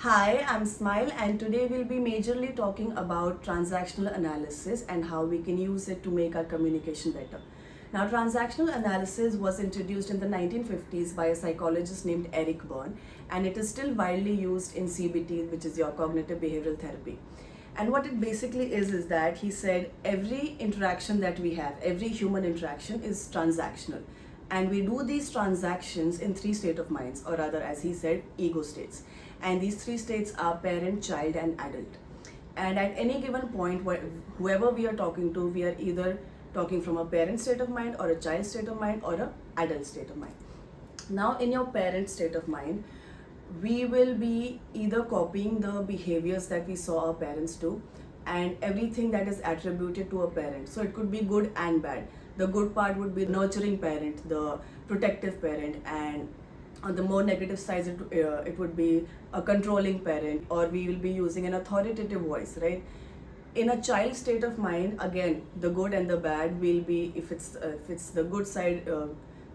Hi, I'm Smile, and today we'll be majorly talking about transactional analysis and how we can use it to make our communication better. Now, transactional analysis was introduced in the 1950s by a psychologist named Eric Berne, and it is still widely used in CBT, which is your cognitive behavioral therapy. And what it basically is that he said every interaction that we have, every human interaction is transactional. And we do these transactions in three states of minds, or rather, as he said, ego states. And these three states are parent, child, and adult. And at any given point, whoever we are talking to, we are either talking from a parent state of mind, or a child state of mind, or a adult state of mind. Now, in your parent state of mind, we will be either copying the behaviors that we saw our parents do and everything that is attributed to a parent. So it could be good and bad. The good part would be nurturing parent, the protective parent, and on the more negative side, it would be a controlling parent, or we will be using an authoritative voice, right? In a child state of mind, again, the good and the bad will be, if it's the good side,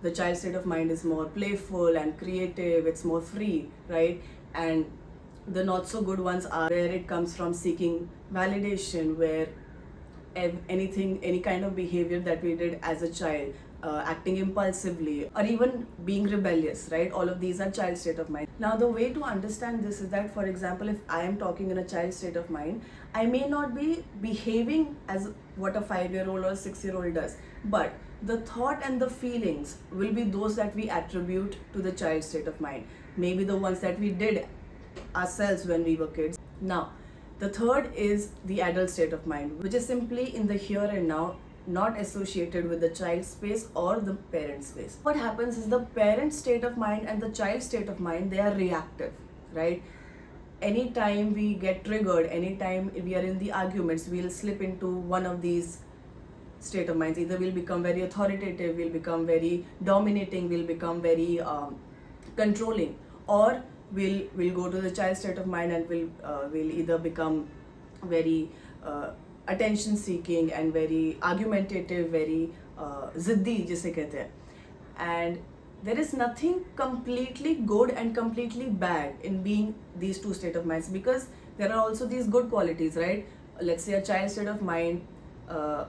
the child state of mind is more playful and creative, it's more free, right? And the not so good ones are where it comes from seeking validation, where anything, any kind of behavior that we did as a child, acting impulsively, or even being rebellious, right? All of these are child state of mind. Now, the way to understand this is that, for example, if I am talking in a child state of mind, I may not be behaving as what a 5-year-old or a 6-year-old does, but the thought and the feelings will be those that we attribute to the child state of mind, maybe the ones that we did ourselves when we were kids. Now, the third is the adult state of mind, which is simply in the here and now, not associated with the child space or the parent space. What happens is the parent state of mind and the child state of mind, they are reactive, right? Anytime we get triggered, anytime we are in the arguments, we'll slip into one of these state of minds. Either we'll become very authoritative, we'll become very dominating, we'll become very controlling, or we'll go to the child state of mind and we'll either become very attention seeking and very argumentative, very ziddi जिसे कहते हैं. And there is nothing completely good and completely bad in being these two state of minds, because there are also these good qualities, right? Let's say a child state of mind, uh,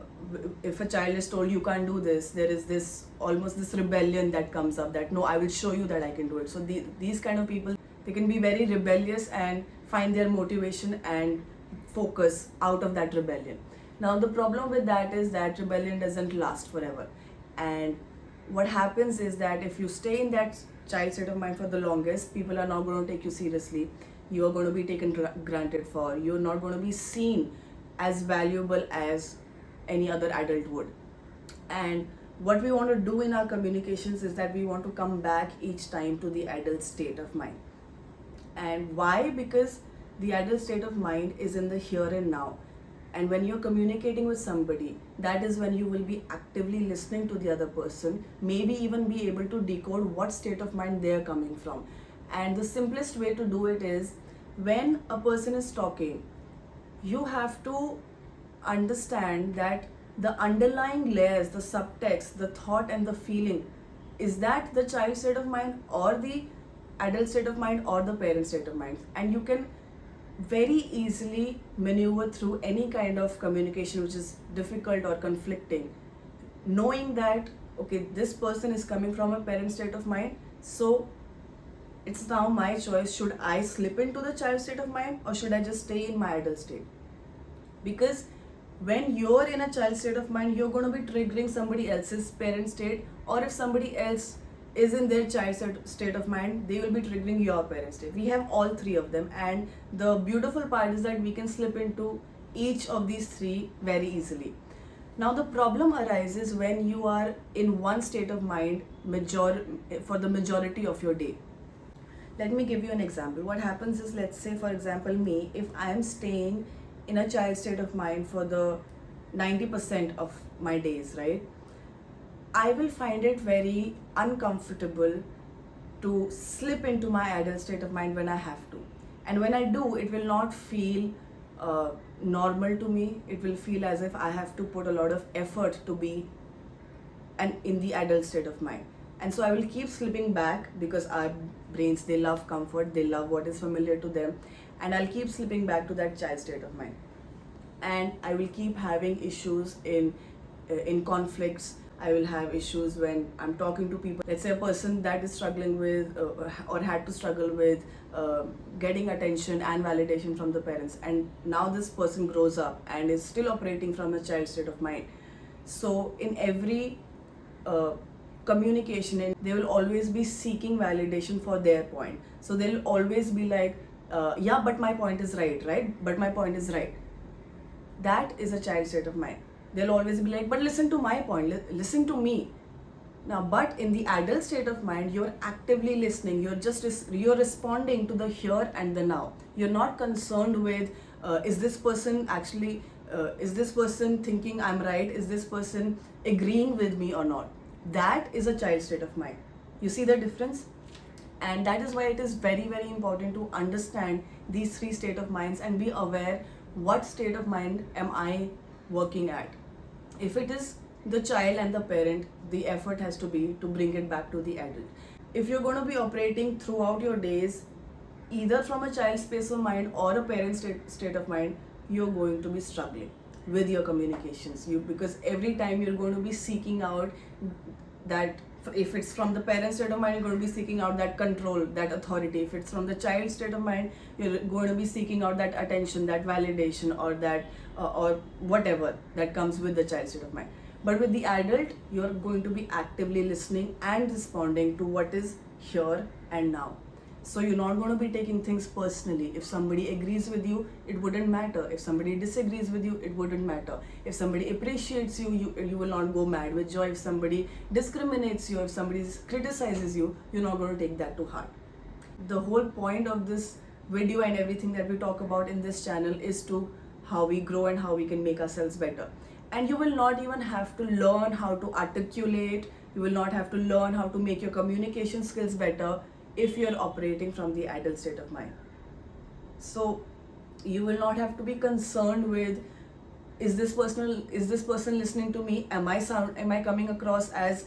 if a child is told you can't do this, there is this almost this rebellion that comes up, that no, I will show you that I can do it. So these kind of people, they can be very rebellious and find their motivation and focus out of that rebellion. Now, the problem with that is that rebellion doesn't last forever. And what happens is that if you stay in that child state of mind for the longest, people are not going to take you seriously. You are going to be taken granted for. You're not going to be seen as valuable as any other adult would. And what we want to do in our communications is that we want to come back each time to the adult state of mind. And why? Because the adult state of mind is in the here and now. And when you're communicating with somebody, that is when you will be actively listening to the other person, maybe even be able to decode what state of mind they're coming from. And the simplest way to do it is, when a person is talking, you have to understand that the underlying layers, the subtext, the thought and the feeling, is that the child state of mind or the adult state of mind or the parent state of mind. And you can very easily maneuver through any kind of communication which is difficult or conflicting, knowing that, okay, this person is coming from a parent state of mind, so it's now my choice. Should I slip into the child state of mind, or should I just stay in my adult state? Because when you're in a child state of mind, you're going to be triggering somebody else's parent state, or if somebody else is in their child state of mind, they will be triggering your parent state. We have all three of them, and the beautiful part is that we can slip into each of these three very easily. Now, the problem arises when you are in one state of mind for the majority of your day. Let me give you an example. What happens is, let's say, for example, me, if I am staying in a child state of mind for the 90% of my days, right? I will find it very uncomfortable to slip into my adult state of mind when I have to. And when I do, it will not feel normal to me. It will feel as if I have to put a lot of effort to be in the adult state of mind. And so I will keep slipping back because I've brains, they love comfort, they love what is familiar to them, and I'll keep slipping back to that child state of mind, and I will keep having issues in conflicts. I will have issues when I'm talking to people. Let's say a person that is struggling with or had to struggle with getting attention and validation from the parents, and now this person grows up and is still operating from a child state of mind. So in every communication, and they will always be seeking validation for their point. So they'll always be like, yeah, but my point is right? But my point is right. That is a child state of mind. They'll always be like, but listen to my point, listen to me. Now, but in the adult state of mind, you're actively listening. You're responding to the here and the now. You're not concerned with is this person actually is this person thinking I'm right? Is this person agreeing with me or not? That is a child state of mind. You see the difference? And that is why it is very, very important to understand these three state of minds and be aware what state of mind am I working at. If it is the child and the parent, the effort has to be to bring it back to the adult. If you're going to be operating throughout your days either from a child space of mind or a parent state of mind, you're going to be struggling with your communications. Because every time you're going to be seeking out that, if it's from the parent state of mind, you're going to be seeking out that control, that authority. If it's from the child state of mind, you're going to be seeking out that attention, that validation, or that or whatever that comes with the child state of mind. But with the adult, you're going to be actively listening and responding to what is here and now. So you're not going to be taking things personally. If somebody agrees with you, it wouldn't matter. If somebody disagrees with you, it wouldn't matter. If somebody appreciates you, you will not go mad with joy. If somebody discriminates you, if somebody criticizes you, you're not going to take that to heart. The whole point of this video and everything that we talk about in this channel is to how we grow and how we can make ourselves better. And you will not even have to learn how to articulate, you will not have to learn how to make your communication skills better if you're operating from the adult state of mind. So you will not have to be concerned with, is this person listening to me? Am I coming across as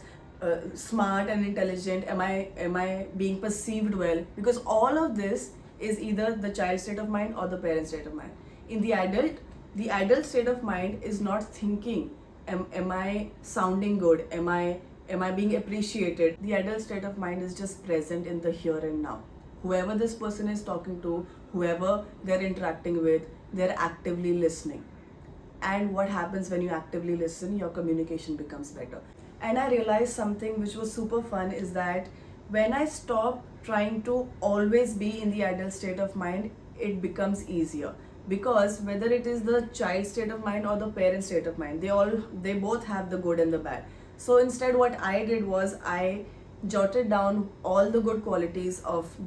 smart and intelligent? Am I being perceived well? Because all of this is either the child state of mind or the parent state of mind. In the adult state of mind is not thinking, am I sounding good? Am I being appreciated? The adult state of mind is just present in the here and now. Whoever this person is talking to, whoever they're interacting with, they're actively listening. And what happens when you actively listen? Your communication becomes better. And I realized something which was super fun is that when I stop trying to always be in the adult state of mind, it becomes easier. Because whether it is the child state of mind or the parent state of mind, they both have the good and the bad. So instead, what I did was I jotted down all the good qualities of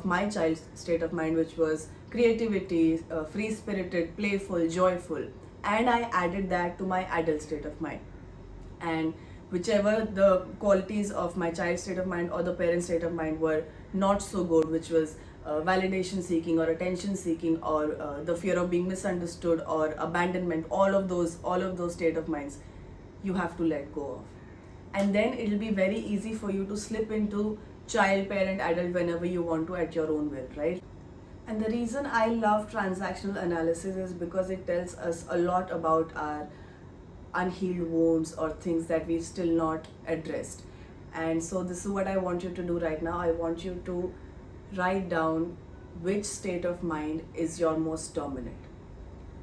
my child state of mind, which was creativity, free-spirited, playful, joyful, and I added that to my adult state of mind. And whichever the qualities of my child state of mind or the parent state of mind were not so good, which was validation seeking or attention seeking or the fear of being misunderstood or abandonment, all of those state of minds, you have to let go of. And then it'll be very easy for you to slip into child, parent, adult whenever you want to at your own will, right? And the reason I love transactional analysis is because it tells us a lot about our unhealed wounds or things that we've still not addressed. And so this is what I want you to do right now. I want you to write down which state of mind is your most dominant.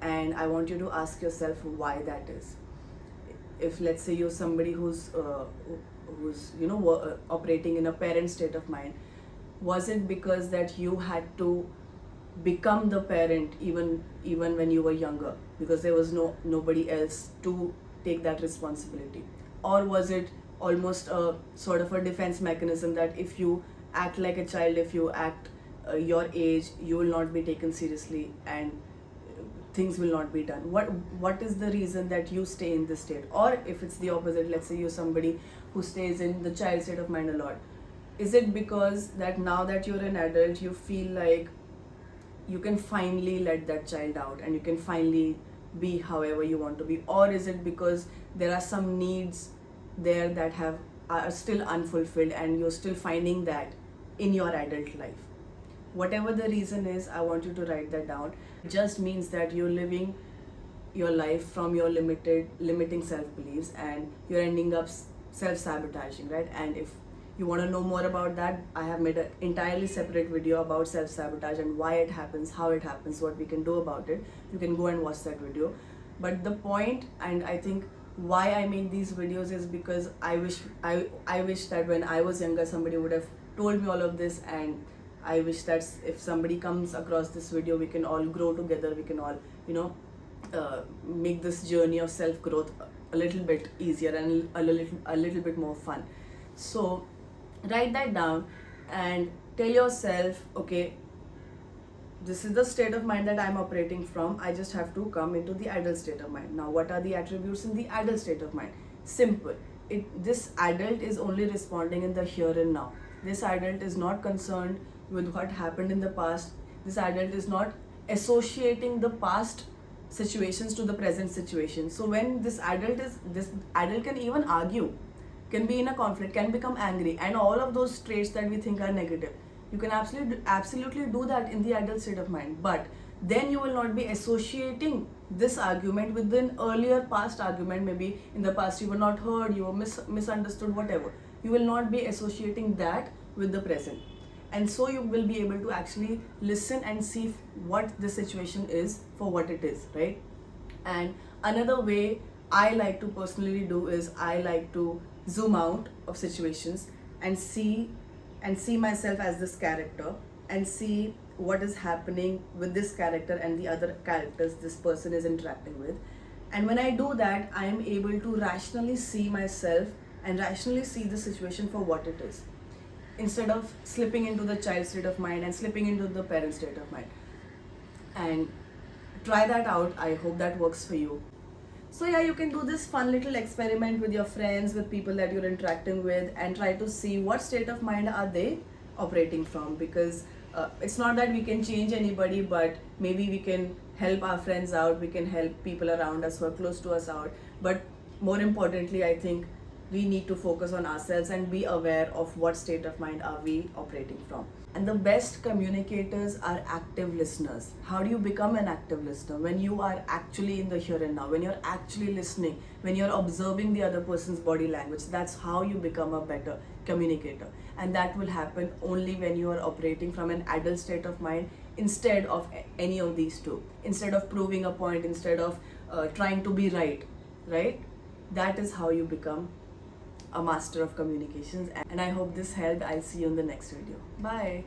And I want you to ask yourself why that is. If let's say you're somebody who's operating in a parent state of mind, was it because that you had to become the parent even when you were younger because there was nobody else to take that responsibility? Or was it almost a sort of a defense mechanism that if you act like a child, if you act your age, you will not be taken seriously and things will not be done? What is the reason that you stay in this state? Or if it's the opposite, let's say you're somebody who stays in the child state of mind a lot, is it because that now that you're an adult, you feel like you can finally let that child out and you can finally be however you want to be? Or is it because there are some needs there that are still unfulfilled and you're still finding that in your adult life. Whatever the reason is, I want you to write that down. It just means that you're living your life from your limiting self beliefs, and you're ending up self sabotaging, right? And if you want to know more about that, I have made an entirely separate video about self sabotage and why it happens, how it happens, what we can do about it. You can go and watch that video. But the point, and I think why I make these videos, is because I wish that when I was younger somebody would have told me all of this, and I wish that if somebody comes across this video, we can all grow together, we can all, make this journey of self growth a little bit easier and a little bit more fun. So write that down and tell yourself, okay, this is the state of mind that I'm operating from. I just have to come into the adult state of mind. Now, what are the attributes in the adult state of mind? Simple. This adult is only responding in the here and now. This adult is not concerned with what happened in the past. This adult is not associating the past situations to the present situation. So when this adult can even argue, can be in a conflict, can become angry, and all of those traits that we think are negative. You can absolutely do that in the adult state of mind, but then you will not be associating this argument with an earlier past argument. Maybe in the past you were not heard, you were misunderstood, whatever. You will not be associating that with the present. And so you will be able to actually listen and see what the situation is for what it is, right? And another way I like to personally do is I like to zoom out of situations and see myself as this character, and see what is happening with this character and the other characters this person is interacting with. And when I do that, I am able to rationally see myself and rationally see the situation for what it is, instead of slipping into the child state of mind and slipping into the parent state of mind. And try that out. I hope that works for you. So yeah, you can do this fun little experiment with your friends, with people that you're interacting with, and try to see what state of mind are they operating from. Because it's not that we can change anybody, but maybe we can help our friends out, we can help people around us who are close to us out. But more importantly, I think we need to focus on ourselves and be aware of what state of mind are we operating from. And the best communicators are active listeners. How do you become an active listener? When you are actually in the here and now, when you're actually listening, when you're observing the other person's body language. That's how you become a better communicator. And that will happen only when you are operating from an adult state of mind, instead of any of these two. Instead of proving a point, instead of trying to be right? That is how you become a master of communications. And I hope this helped. I'll see you in the next video. Bye.